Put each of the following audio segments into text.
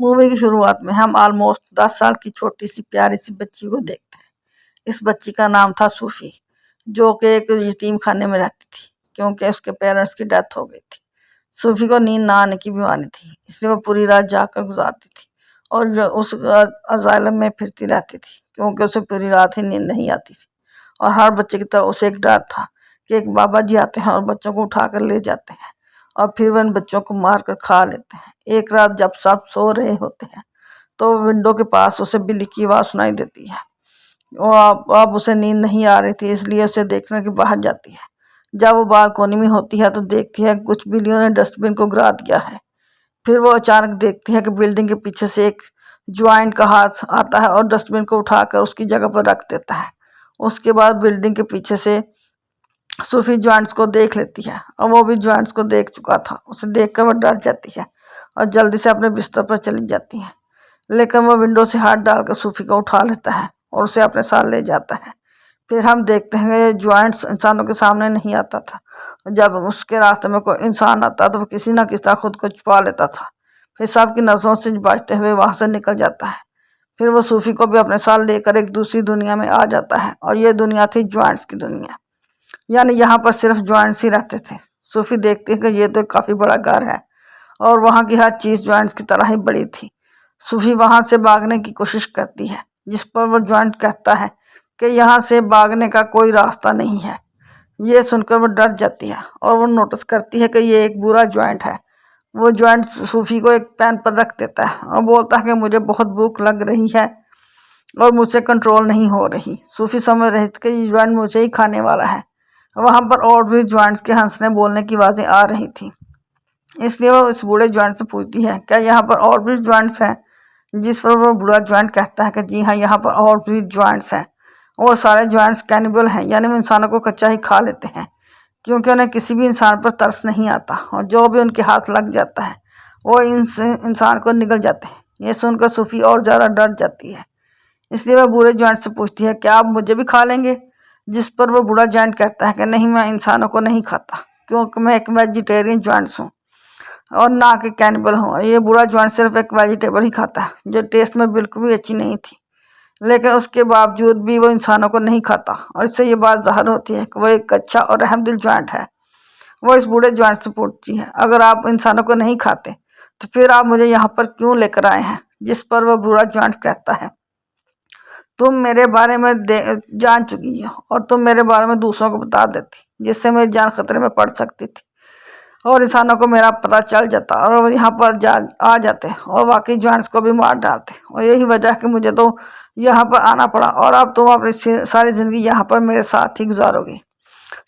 Movie की शुरुआत में हम ऑलमोस्ट 10 साल की छोटी सी प्यारी सी बच्ची को देखते हैं। इस बच्ची का नाम था सूफी, जो कि एक यतीम खाने में रहती थी क्योंकि उसके पेरेंट्स की डेथ हो गई थी। सूफी को नींद ना आने की बीमारी थी, इसलिए वो पूरी रात जाकर गुजारती थी और उस अजाइलम में फिरती रहती थी क्योंकि उसे पूरी रात ही नींद नहीं आती थी। और हर बच्चे की तरह उसे एक डर था कि एक बाबा जी आते हैं और बच्चों को उठाकर ले जाते हैं और फिर वह इन बच्चों को मार कर खा लेते हैं। एक रात जब सब सो रहे होते हैं तो विंडो के पास उसे बिल्ली की आवाज़ सुनाई देती है। वो अब उसे नींद नहीं आ रही थी, इसलिए उसे देखने के बाहर जाती है। जब वो बालकोनी में होती है तो देखती है कि कुछ बिल्लियों ने डस्टबिन को गिरा दिया है। फिर वो अचानक देखती है कि बिल्डिंग के पीछे से एक ज्वाइंट का हाथ आता है और डस्टबिन को उठाकर उसकी जगह पर रख देता है। उसके बाद बिल्डिंग के पीछे से सूफी ज्वाइंट्स को देख लेती है और वो भी ज्वाइंट्स को देख चुका था। उसे देखकर वो डर जाती है और जल्दी से अपने बिस्तर पर चली जाती है। लेकिन वो विंडो से हाथ डालकर सूफी को उठा लेता है और उसे अपने साथ ले जाता है। फिर हम देखते हैं कि ज्वाइंट्स इंसानों के सामने नहीं आता था। जब उसके रास्ते में कोई इंसान आता तो वो किसी न किसी तरह खुद को छुपा लेता था, फिर सबकी नजरों से बचते हुए वहां से निकल जाता है। फिर वो सूफी को भी अपने साथ लेकर एक दूसरी दुनिया में आ जाता है और ये दुनिया थी ज्वाइंट्स की दुनिया, यानी यहाँ पर सिर्फ ज्वाइंट्स ही रहते थे। सूफी देखती है कि ये तो काफी बड़ा घर है और वहाँ की हर चीज ज्वाइंट्स की तरह ही बड़ी थी। सूफी वहां से भागने की कोशिश करती है, जिस पर वो ज्वाइंट कहता है कि यहाँ से भागने का कोई रास्ता नहीं है। ये सुनकर वो डर जाती है और वो नोटिस करती है कि ये एक बुरा ज्वाइंट है। वो ज्वाइंट सूफी को एक पेन पर रख देता है और बोलता है कि मुझे बहुत भूख लग रही है और मुझसे कंट्रोल नहीं हो रही। सूफी समझ रही थी कि ये ज्वाइंट मुझे ही खाने वाला है। वहां पर और भी ज्वाइंट्स के हंसने बोलने की आवाजें आ रही थी, इसलिए वो इस बूढ़े ज्वाइंट से पूछती है क्या यहाँ पर और भी ज्वाइंट्स हैं। जिस पर वो बूढ़ा ज्वाइंट कहता है कि जी हाँ, यहाँ पर और भी ज्वाइंट्स हैं और सारे ज्वाइंट्स कैनिबल हैं, यानी वो इंसानों को कच्चा ही खा लेते हैं क्योंकि उन्हें किसी भी इंसान पर तरस नहीं आता और जो भी उनके हाथ लग जाता है वो इंसान को निगल जाते हैं। ये सुनकर सूफी और ज्यादा डर जाती है, इसलिए वह बूढ़े ज्वाइंट से पूछती है क्या आप मुझे भी खा लेंगे। जिस पर वो बूढ़ा ज्वाइंट कहता है कि नहीं, मैं इंसानों को नहीं खाता क्योंकि मैं एक वेजिटेरियन ज्वाइंट्स हूँ और ना कि कैनिबल हूँ। ये बूढ़ा ज्वाइंट सिर्फ एक वेजिटेबल ही खाता है जो टेस्ट में बिल्कुल भी अच्छी नहीं थी, लेकिन उसके बावजूद भी वो इंसानों को नहीं खाता और इससे ये बात ज़ाहिर होती है कि वो एक अच्छा और रहमदिल ज्वाइंट है। वो इस बूढ़े ज्वाइंट से पूछती है अगर आप इंसानों को नहीं खाते तो फिर आप मुझे यहाँ पर क्यों लेकर आए हैं। जिस पर वह बूढ़ा ज्वाइंट कहता है तुम मेरे बारे में जान चुकी हो और तुम मेरे बारे में दूसरों को बता देती, जिससे मेरी जान खतरे में पड़ सकती थी और इंसानों को मेरा पता चल जाता और वो यहाँ पर आ जाते और वाकई ज्वाइंट्स को भी मार डालते। और यही वजह है कि मुझे तो यहाँ पर आना पड़ा और अब तुम अपनी सारी जिंदगी यहाँ पर मेरे साथ ही गुजारोगी।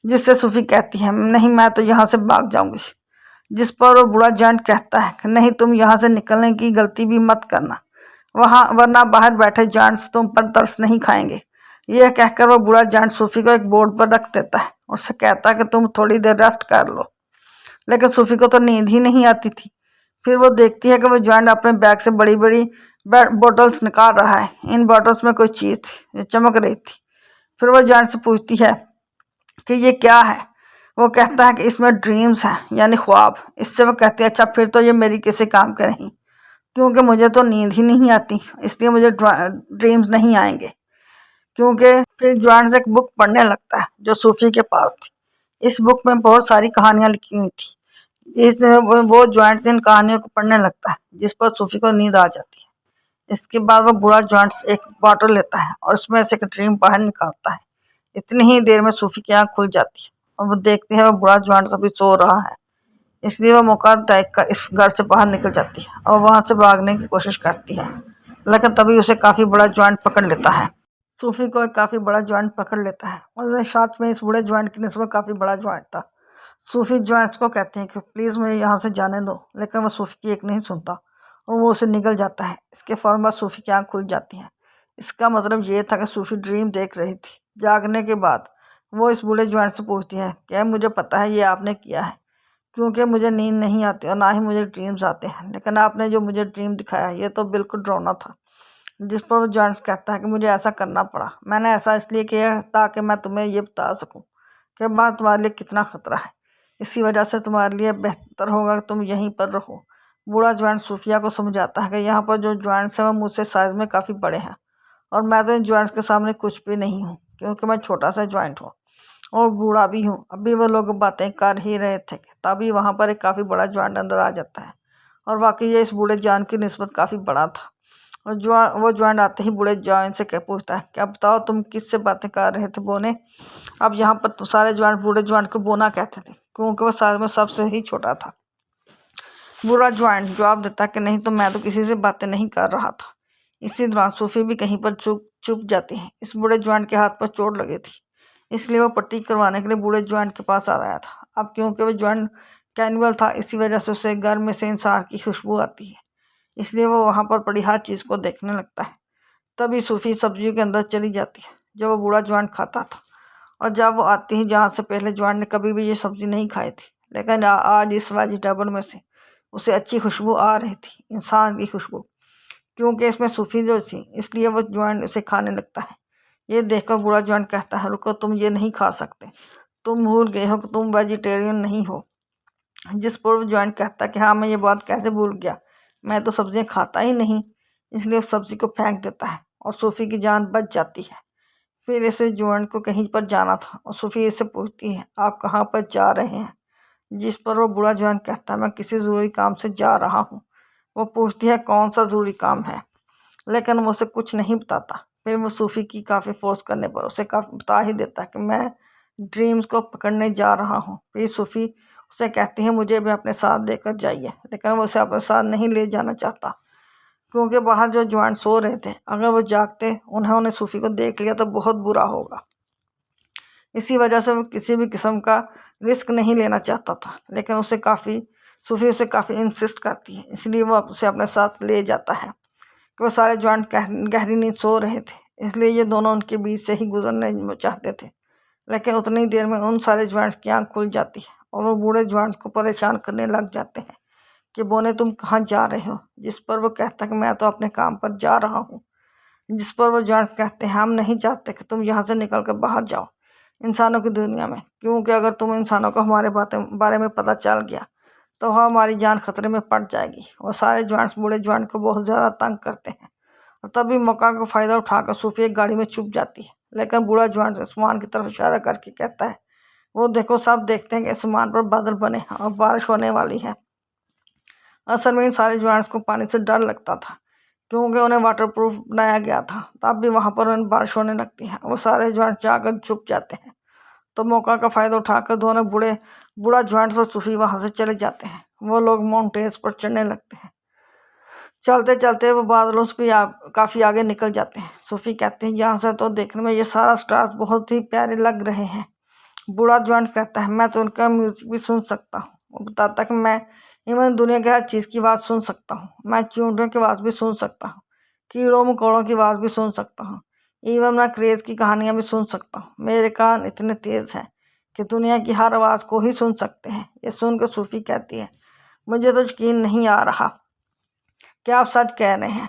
जिससे सूफी कहती है नहीं, मैं तो यहाँ से भाग जाऊंगी। जिस पर वो बूढ़ा ज्वाइंट कहता है कि नहीं, तुम यहाँ से निकलने की गलती भी मत करना, वरना बाहर बैठे ज्वाइंट्स तुम पर तरस नहीं खाएंगे। यह कहकर वो बूढ़ा ज्वाइंट सूफी को एक बोर्ड पर रख देता है और उससे कहता है कि तुम थोड़ी देर रेस्ट कर लो। लेकिन सूफी को तो नींद ही नहीं आती थी। फिर वो देखती है कि वो ज्वाइंट अपने बैग से बड़ी बड़ी बोटल्स निकाल रहा है। इन बोटल्स में कोई चीज़ थी जो चमक रही थी। फिर वो ज्वाइंट से पूछती है कि ये क्या है। वो कहता है कि इसमें ड्रीम्स हैं, यानी ख्वाब। इससे वो कहती है अच्छा, फिर तो ये मेरी किसी काम के नहीं क्योंकि मुझे तो नींद ही नहीं आती, इसलिए मुझे ड्रीम्स नहीं आएंगे। क्योंकि फिर ज्वाइंट एक बुक पढ़ने लगता है जो सूफी के पास थी। इस बुक में बहुत सारी कहानियां लिखी हुई थी। वो ज्वाइंट इन कहानियों को पढ़ने लगता है, जिस पर सूफी को नींद आ जाती है। इसके बाद वो बूढ़ा ज्वाइंट एक बॉटल लेता है और उसमें से एक ड्रीम बाहर निकालता है। इतनी ही देर में सूफी की आँख खुल जाती है और वो देखती है वो बूढ़ा ज्वाइंट अभी सो रहा है। इसलिए वो मौका देखकर इस घर से बाहर निकल जाती है और वहां से भागने की कोशिश करती है, लेकिन तभी उसे काफी बड़ा ज्वाइंट पकड़ लेता है। सूफी को एक काफी बड़ा ज्वाइंट पकड़ लेता है और साथ में इस बूढ़े ज्वाइंट की निस्बत काफी बड़ा ज्वाइंट था। सूफी ज्वाइंट को कहते हैं कि प्लीज मुझे यहाँ से जाने दो, लेकिन वो सूफी की एक नहीं सुनता और वो उसे निकल जाता है। इसके फौरन बाद सूफी की आँख खुल जाती है। इसका मतलब ये था कि सूफी ड्रीम देख रही थी। जागने के बाद वो इस बूढ़े ज्वाइंट से पूछती है क्या मुझे पता है ये आपने किया है, क्योंकि मुझे नींद नहीं आती और ना ही मुझे ड्रीम्स आते हैं, लेकिन आपने जो मुझे ड्रीम दिखाया ये तो बिल्कुल डरावना था। जिस पर वो जॉन्स कहता है कि मुझे ऐसा करना पड़ा, मैंने ऐसा इसलिए किया ताकि मैं तुम्हें ये बता सकूं कि बात तुम्हारे लिए कितना खतरा है। इसी वजह से तुम्हारे लिए बेहतर होगा कि तुम यहीं पर रहो। बूढ़ा ज्वाइंट सूफिया को समझाता है कि यहाँ पर जो ज्वाइंट्स हैं वो मुझसे साइज में काफ़ी बड़े हैं और मैं तो इन ज्वाइंट्स के सामने कुछ भी नहीं हूँ, क्योंकि मैं छोटा सा ज्वाइंट हूँ और बूढ़ा भी हूँ। अभी वो लोग बातें कर ही रहे थे तभी वहाँ पर एक काफ़ी बड़ा ज्वाइंट अंदर आ जाता है और वाकई ये इस बूढ़े जॉन की निस्बत काफ़ी बड़ा था। और वो ज्वाइंट आते ही बूढ़े जॉन से क्या पूछता है, क्या बताओ तुम किससे बातें कर रहे थे बोने? अब यहाँ पर तो सारे ज्वाइंट बूढ़े ज्वाइंट को बोना कहते थे, क्योंकि वो साथ में सबसे ही छोटा था। बूढ़ा ज्वाइंट जवाब देता कि नहीं तो मैं तो किसी से बातें नहीं कर रहा था। इसी दौरान सूफी भी कहीं पर चुप चुप जाती है। इस बूढ़े ज्वाइंट के हाथ पर चोट लगी थी, इसलिए वो पट्टी करवाने के लिए बूढ़े ज्वाइंट के पास आ रहा था। अब क्योंकि वो ज्वाइंट कैनिबल था, इसी वजह से उसे घर में से इंसान की खुशबू आती है, इसलिए वो वहाँ पर पड़ी हर चीज़ को देखने लगता है। तभी सूफी सब्जियों के अंदर चली जाती है जब वो बूढ़ा ज्वाइंट खाता था, और जब वो आती है जहाँ से पहले ज्वाइंट ने कभी भी ये सब्जी नहीं खाई थी, लेकिन आज इस वेजिटेबल में से उसे अच्छी खुशबू आ रही थी, इंसान की खुशबू, क्योंकि इसमें सूफी जो थी, इसलिए वो ज्वाइंट उसे खाने लगता है। ये देखकर बूढ़ा ज्वाइंट कहता है, रुको, तुम ये नहीं खा सकते, तुम भूल गए हो कि तुम वेजिटेरियन नहीं हो। जिस पर वो ज्वाइंट कहता है कि हाँ, मैं ये बात कैसे भूल गया, मैं तो सब्जियां खाता ही नहीं। इसलिए उस सब्जी को फेंक देता है और सूफी की जान बच जाती है। फिर इसे ज्वाइंट को कहीं पर जाना था और सूफी इससे पूछती है, आप कहाँ पर जा रहे हैं? जिस पर वो बूढ़ा ज्वाइंट कहता है, मैं किसी ज़रूरी काम से जा रहा हूँ। वो पूछती है कौन सा ज़रूरी काम है, लेकिन वो उसे कुछ नहीं बताता। फिर वो सूफी की काफ़ी फोर्स करने पर उसे काफ़ी बता ही देता है कि मैं ड्रीम्स को पकड़ने जा रहा हूँ। फिर सूफी उसे कहती है मुझे भी अपने साथ लेकर जाइए, लेकिन वो उसे अपने साथ नहीं ले जाना चाहता, क्योंकि बाहर जो ज्वाइंट सो रहे थे, अगर वो जागते उन्होंने सूफी को देख लिया तो बहुत बुरा होगा। इसी वजह से वो किसी भी किस्म का रिस्क नहीं लेना चाहता था, लेकिन सूफी उसे काफ़ी इंसिस्ट करती है, इसलिए वो उसे अपने साथ ले जाता है। कि वो सारे ज्वाइंट गहरी नींद सो रहे थे, इसलिए ये दोनों उनके बीच से ही गुजरने चाहते थे, लेकिन उतनी देर में उन सारे ज्वाइंट्स की आँख खुल जाती है और वो बूढ़े ज्वाइंट्स को परेशान करने लग जाते हैं कि बोने तुम कहाँ जा रहे हो? जिस पर वो कहता है कि मैं तो अपने काम पर जा रहा हूँ। जिस पर वो ज्वाइंट्स कहते हैं हम नहीं चाहते कि तुम यहाँ से निकल कर बाहर जाओ इंसानों की दुनिया में, क्योंकि अगर तुम इंसानों को हमारे बारे में पता चल गया तो हमारी जान खतरे में पड़ जाएगी। और सारे ज्वाइंट्स बूढ़े ज्वाइंट को बहुत ज़्यादा तंग करते हैं और तभी मौका का फ़ायदा उठाकर सूफी एक गाड़ी में छुप जाती है, लेकिन बूढ़ा ज्वाइंट आसमान की तरफ इशारा करके कहता है, वो देखो, सब देखते हैं कि आसमान पर बादल बने हैं और बारिश होने वाली है। असल में इन सारे ज्वाइंट्स को पानी से डर लगता था, क्योंकि उन्हें वाटरप्रूफ बनाया गया था, तब भी वहाँ पर उन्हें बारिश होने लगती है। वो सारे ज्वाइंट्स जाकर छुप जाते हैं, तो मौका का फ़ायदा उठाकर दोनों बूढ़ा ज्वाइंट्स और सूफी वहाँ से चले जाते हैं। वो लोग माउंटेन्स पर चढ़ने लगते हैं। चलते चलते वो बादलों से भी काफ़ी आगे निकल जाते हैं। सूफी कहते हैं, यहाँ से तो देखने में ये सारा स्टार्स बहुत ही प्यारे लग रहे हैं। बूढ़ा ज्वाइंट्स कहता है, मैं तो उनका म्यूज़िक भी सुन सकता हूँ। वो बताता है कि मैं इवन दुनिया की हर चीज़ की आवाज़ सुन सकता हूँ। मैं चींटियों की आवाज़ भी सुन सकता हूँ, कीड़ों मकोड़ों की आवाज़ भी सुन सकता हूँ, इवन मैं क्रेज़ की कहानियाँ भी सुन सकता हूँ। मेरे कान इतने तेज़ हैं कि दुनिया की हर आवाज़ को ही सुन सकते हैं। ये सुनकर सूफी कहती है, मुझे तो यकीन नहीं आ रहा, क्या आप सच कह रहे हैं?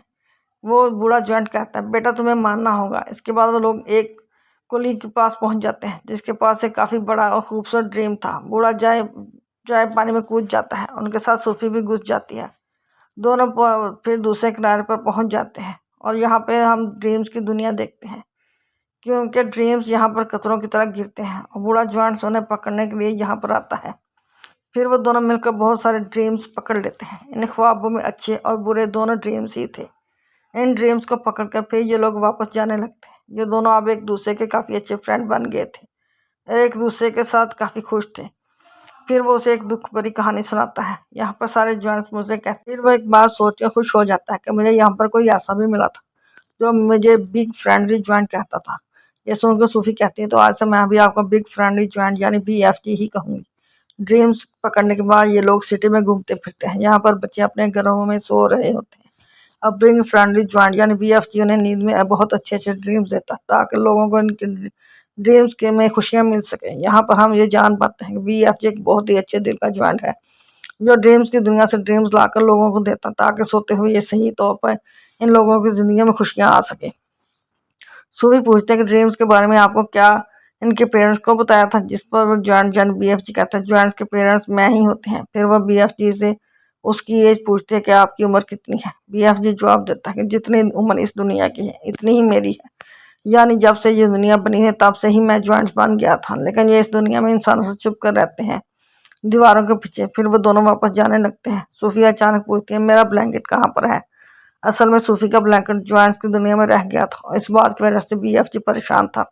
वो बूढ़ा ज्वाइंट कहता है, बेटा तुम्हें मानना होगा। इसके बाद वो लोग एक कुली के पास पहुंच जाते हैं, जिसके पास एक काफ़ी बड़ा और खूबसूरत ड्रीम था। बूढ़ा जाए पानी में कूद जाता है, उनके साथ सूफी भी घुस जाती है। दोनों फिर दूसरे किनारे पर पहुंच जाते हैं और यहाँ पे हम ड्रीम्स की दुनिया देखते हैं, क्योंकि ड्रीम्स यहाँ पर कतरों की तरह गिरते हैं और बूढ़ा ज्वाइंट उन्हें पकड़ने के लिए यहाँ पर आता है। फिर वो दोनों मिलकर बहुत सारे ड्रीम्स पकड़ लेते हैं। इन ख्वाबों में अच्छे और बुरे दोनों ड्रीम्स ही थे। इन ड्रीम्स को पकड़कर फिर ये लोग वापस जाने लगते हैं। ये दोनों अब एक दूसरे के काफ़ी अच्छे फ्रेंड बन गए थे, एक दूसरे के साथ काफ़ी खुश थे। फिर वो उसे एक दुख भरी कहानी सुनाता है। यहाँ पर सारे ज्वाइंट्स मुझे कहते, फिर वो एक बात सोच कर खुश हो जाता है कि मुझे यहाँ पर कोई ऐसा भी मिला था जो मुझे बिग फ्रेंडली ज्वाइंट कहता था। ये सुनकर सूफी कहती है, तो आज से मैं भी आपको बिग फ्रेंडली ज्वाइंट यानी BFG ही कहूँगी। ड्रीम्स पकड़ने के बाद ये लोग सिटी में घूमते फिरते हैं। यहाँ पर बच्चे अपने घरों में सो रहे होते हैं। अब बिग फ्रेंडली ज्वाइंट यानी BFG उन्हें नींद में बहुत अच्छे अच्छे ड्रीम्स देता है, ताकि लोगों को इनके ड्रीम्स के में खुशियाँ मिल सके। यहाँ पर हम ये जान पाते हैं कि BFG एक बहुत ही अच्छे दिल का ज्वाइंट है, जो ड्रीम्स की दुनिया से ड्रीम्स लाकर लोगों को देता, ताकि सोते हुए ये सही तौर पर इन लोगों की ज़िंदगी में खुशियाँ आ सके। सूफी पूछते हैं कि ड्रीम्स के बारे में आपको क्या इनके पेरेंट्स को बताया था? जिस पर वो ज्वाइंट BFG कहता है, ज्वाइंट्स के पेरेंट्स मैं ही होते हैं। फिर वह BFG से उसकी एज पूछते हैं कि आपकी उम्र कितनी है। बीएफजी जवाब देता है कि जितनी उम्र इस दुनिया की है इतनी ही मेरी है। यानी जब से ये दुनिया बनी है तब से ही मैं ज्वाइंट्स बन गया था, लेकिन ये इस दुनिया में इंसानों से चुप कर रहते हैं दीवारों के पीछे। फिर वो दोनों वापस जाने लगते हैं। सूफी अचानक पूछती है मेरा ब्लैंकेट कहाँ पर है। असल में सूफी का ब्लैंकेट ज्वाइंट्स की दुनिया में रह गया था। इस बात की वजह से बीएफजी परेशान था।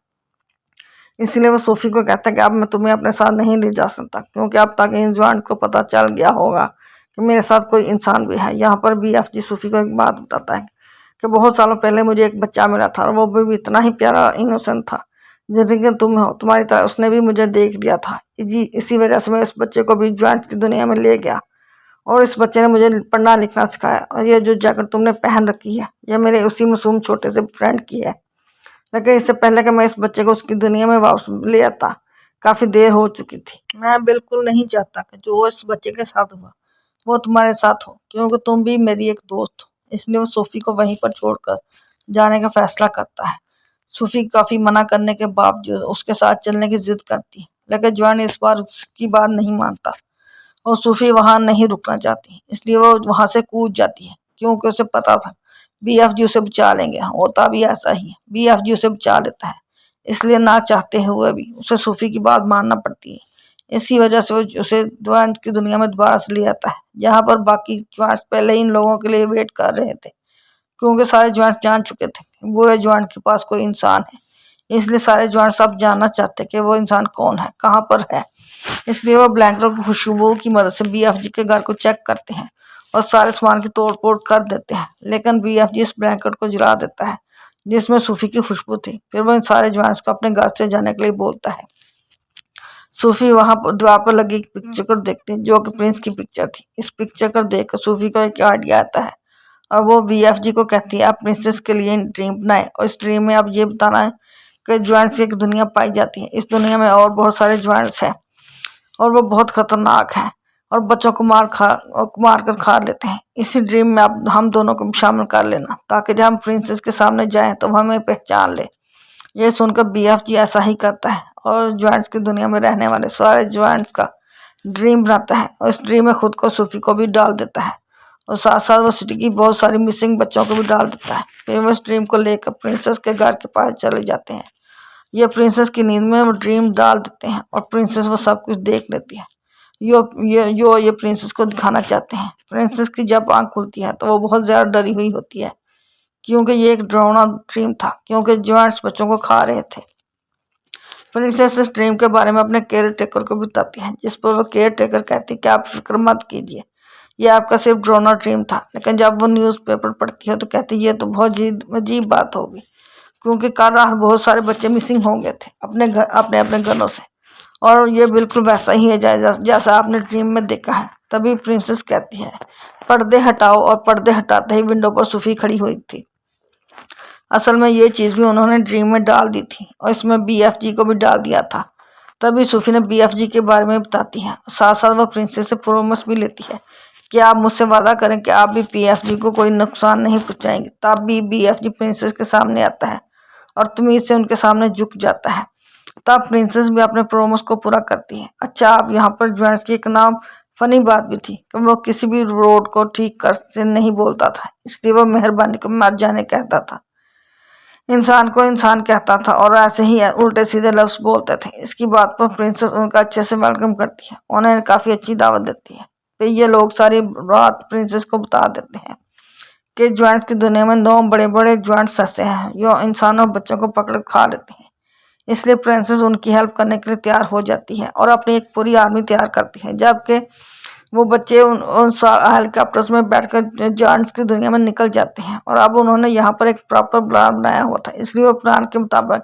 इसलिए वो सूफी को कहता है कि अब मैं तुम्हें अपने साथ नहीं ले जा सकता, क्योंकि अब तक इन ज्वाइंट्स को पता चल गया होगा कि मेरे साथ कोई इंसान भी है। यहाँ पर बीएफजी सूफी को एक बात बताता है कि बहुत सालों पहले मुझे एक बच्चा मिला था और वो भी इतना ही प्यारा इनोसेंट था जैसे कि तुम हो। तुम्हारी तरह उसने भी मुझे देख लिया था जी। इसी वजह से मैं उस बच्चे को भी ज्वाइंट्स की दुनिया में ले गया और इस बच्चे ने मुझे पढ़ना लिखना सिखाया। और ये जो जैकेट तुमने पहन रखी है ये मेरे उसी मासूम छोटे से फ्रेंड की है। लेकिन इससे पहले कि मैं इस बच्चे को उसकी दुनिया में वापस ले आता काफी देर हो चुकी थी। मैं बिल्कुल नहीं चाहता कि जो इस बच्चे के साथ हुआ वो तुम्हारे साथ हो, क्योंकि तुम भी मेरी एक दोस्त हो। इसलिए वो सोफी को वहीं पर छोड़कर जाने का फैसला करता है। सूफी काफी मना करने के बावजूद उसके साथ चलने की जिद करती है, लेकिन जॉन इस बार उसकी बात नहीं मानता और सूफी वहां नहीं रुकना चाहती। इसलिए वो वहां से कूद जाती है, क्योंकि उसे पता था बीएफजी उसे बचा लेंगे। होता भी ऐसा ही है, बीएफजी उसे बचा लेता है। इसलिए ना चाहते हुए भी उसे सूफी की बात मानना पड़ती है। इसी वजह से वो उसे ज्वाइंट की दुनिया में दोबारा से ले आता है, जहाँ पर बाकी ज्वाइंट्स पहले इन लोगों के लिए वेट कर रहे थे, क्योंकि सारे ज्वाइंट जान चुके थे बुरे ज्वाइंट के पास कोई इंसान है। इसलिए सारे ज्वाइंट सब जानना चाहते कि वो इंसान कौन है, कहाँ पर है। इसलिए वो ब्लैंकेट की खुशबू की मदद से बीएफजी के घर को चेक करते हैं और सारे सामान की तोड़ फोड़ कर देते हैं। लेकिन बीएफजी इस ब्लैंकेट को जला देता है जिसमें सूफी की खुशबू थी। फिर वो इन सारे ज्वाइंट्स को अपने घर से जाने के लिए बोलता है। सूफी वहां पर द्वार पर लगी एक पिक्चर को देखती है जो कि प्रिंस की पिक्चर थी। इस पिक्चर को देखकर सूफी को एक आइडिया आता है और वो बीएफजी को कहती है आप प्रिंसेस के लिए ड्रीम बनाए और इस ड्रीम में आप ये बताना है कि ज्वाइंट्स की एक दुनिया पाई जाती है। इस दुनिया में और बहुत सारे ज्वाइंट्स हैं और वो बहुत खतरनाक है और बच्चों को मार कर खा लेते हैं। इसी ड्रीम में आप हम दोनों को शामिल कर लेना, ताकि जब हम प्रिंसेस के सामने जाएं तो हमें पहचान ले। ये सुनकर बीएफजी ऐसा ही करता है और ज्वाइंट्स की दुनिया में रहने वाले सारे ज्वाइंट्स का ड्रीम बनाता है और इस ड्रीम में खुद को सूफी को भी डाल देता है और साथ साथ वो सिटी की बहुत सारी मिसिंग बच्चों को भी डाल देता है। फिर वो इस ड्रीम को लेकर प्रिंसेस के घर के पास चले जाते हैं। ये प्रिंसेस की नींद में वो ड्रीम डाल देते हैं और प्रिंसेस वो सब कुछ देख लेती है ये प्रिंसेस को दिखाना चाहते हैं। प्रिंसेस की जब आंख खुलती है तो वो बहुत ज्यादा डरी हुई होती है, क्योंकि ये एक डरावना ड्रीम था, क्योंकि ज्वाइंट्स बच्चों को खा रहे थे। प्रिंसेस इस ड्रीम के बारे में अपने केयर टेकर को बताती है, जिस पर वो केयर टेकर कहती है कि आप फिक्र मत कीजिए, ये आपका सिर्फ डरावना ड्रीम था। लेकिन जब वो न्यूज़पेपर पढ़ती है तो कहती है ये तो बहुत अजीब बात होगी, क्योंकि कल रात बहुत सारे बच्चे मिसिंग हो गए थे अपने अपने घरों से और ये बिल्कुल वैसा ही है जैसा आपने ड्रीम में देखा है। तभी प्रिंसेस कहती है पर्दे हटाओ और पर्दे हटाते ही विंडो पर सूफी खड़ी हुई थी। असल में ये चीज़ भी उन्होंने ड्रीम में डाल दी थी और इसमें बीएफजी को भी डाल दिया था। तभी सूफी ने बीएफजी के बारे में बताती है, साथ साथ वह प्रिंसेस से प्रॉमिस भी लेती है कि आप मुझसे वादा करें कि आप भी बीएफजी को कोई नुकसान नहीं पहुंचाएंगे। तब भी बीएफजी प्रिंसेस के सामने आता है और तमीज से उनके सामने झुक जाता है। तब प्रिंसेस भी अपने प्रॉमिस को पूरा करती है। अच्छा, आप यहाँ पर ज्वाइंट्स की एक नाम फनी बात भी थी कि वो किसी भी रोड को ठीक कर से नहीं बोलता था, इसलिए वो मेहरबानी को मर जाने कहता था, इंसान को इंसान कहता था और ऐसे ही उल्टे सीधे लफ्ज बोलते थे। इसकी बात पर प्रिंसेस उनका अच्छे से वेलकम करती है, उन्हें काफी अच्छी दावत देती है। फिर ये लोग सारी रात प्रिंसेस को बता देते हैं कि ज्वाइंट्स की दुनिया में 2 बड़े बड़े ज्वाइंट्स ऐसे हैं जो इंसानों और बच्चों को पकड़ खा लेते हैं। इसलिए प्रिंसेस उनकी हेल्प करने के लिए तैयार हो जाती है और अपनी एक पूरी आर्मी तैयार करती है, जबकि वो बच्चे उन हेलीकॉप्टर्स में बैठकर ज्वाइंट्स की दुनिया में निकल जाते हैं। और अब उन्होंने यहाँ पर एक प्रॉपर प्लान बनाया हुआ था, इसलिए वो प्लान के मुताबिक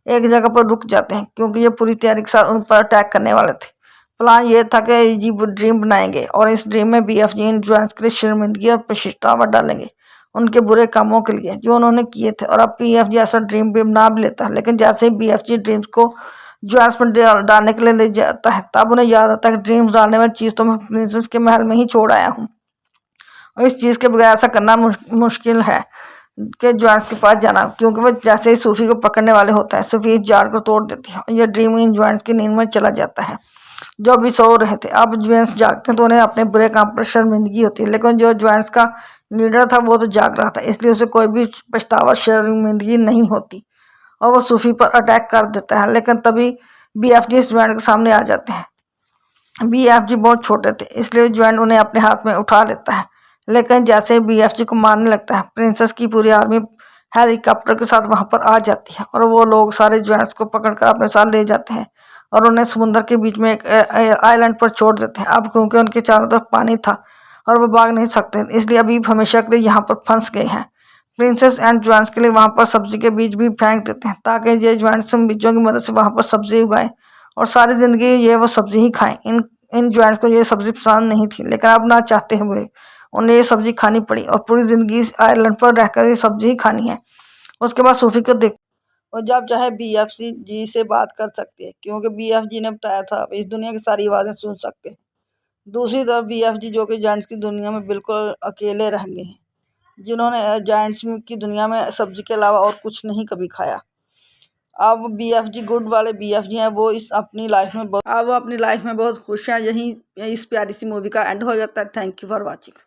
एक जगह पर रुक जाते हैं, क्योंकि ये पूरी तैयारी के साथ उन पर अटैक करने वाले थे। प्लान ये था कि ये ड्रीम बनाएंगे और इस ड्रीम में बीएफजी इन ज्वाइंट्स के लिए शर्मिंदगी और पछतावा डालेंगे उनके बुरे कामों के लिए जो उन्होंने किए थे। और अब बीएफजी ऐसा ड्रीम भी बना भी लेता है, लेकिन जैसे ही बीएफजी ड्रीम्स को ज्वाइंट्स में डालने के लिए ले जाता है तब उन्हें याद आता है कि ड्रीम्स डालने वाली चीज़ तो मैं प्रिंसेस के महल में ही छोड़ आया हूँ और इस चीज़ के बगैर ऐसा करना मुश्किल है कि ज्वाइंट्स के पास जाना, क्योंकि वो जैसे ही सूफी को पकड़ने वाले होता है सूफी इस जार को तोड़ देती है और यह ड्रीम इन ज्वाइंट्स की नींद में चला जाता है। जो भी सो रहे थे। अब ज्वेंस जागते हैं तो उन्हें अपने बुरे काम पर शर्मिंदगी होती है, लेकिन जो ज्वेंस का लीडर था वो तो जाग रहा था, इसलिए उसे कोई भी पछतावा शर्मिंदगी नहीं होती और वो सूफी पर अटैक कर देता है। लेकिन तभी बीएफजी ज्वेंस के सामने आ जाते हैं। बीएफजी बहुत छोटे थे, इसलिए ज्वेंस उन्हें अपने हाथ में उठा लेता है। लेकिन जैसे ही बीएफजी को मारने लगता है, प्रिंसेस की पूरी आर्मी हेलीकॉप्टर के साथ वहां पर आ जाती है और वो लोग सारे ज्वेंस को पकड़कर अपने साथ ले जाते हैं और उन्हें समुद्र के बीच में एक आइलैंड पर छोड़ देते हैं। अब क्योंकि उनके चारों तरफ पानी था और वो भाग नहीं सकते, इसलिए अभी हमेशा के लिए यहाँ पर फंस गए हैं। प्रिंसेस एंड ज्वेंस के लिए वहां पर सब्जी के बीज भी फेंक देते हैं ताकि ये ज्वेंस बीजों की मदद से वहां पर सब्जी उगाएं और सारी जिंदगी ये वो सब्जी ही खाएं। इन ज्वेंस को ये सब्जी पसंद नहीं थी, लेकिन अब ना चाहते हुए उन्हें ये सब्जी खानी पड़ी और पूरी जिंदगी इस आइलैंड पर रहकर ये सब्जी ही खानी है। उसके बाद सूफी को देख और जब चाहे बीएफसी जी से बात कर सकते हैं, क्योंकि बीएफजी ने बताया था इस दुनिया की सारी आवाजें सुन सकते हैं। दूसरी तरफ बीएफजी जो कि जायंट्स की दुनिया में बिल्कुल अकेले रह गए हैं, जिन्होंने जायंट्स की दुनिया में सब्जी के अलावा और कुछ नहीं कभी खाया। अब बीएफजी गुड वाले बीएफजी हैं, वो अपनी लाइफ में बहुत खुश हैं। यही इस प्यारी सी मूवी का एंड हो जाता है। Thank you for watching.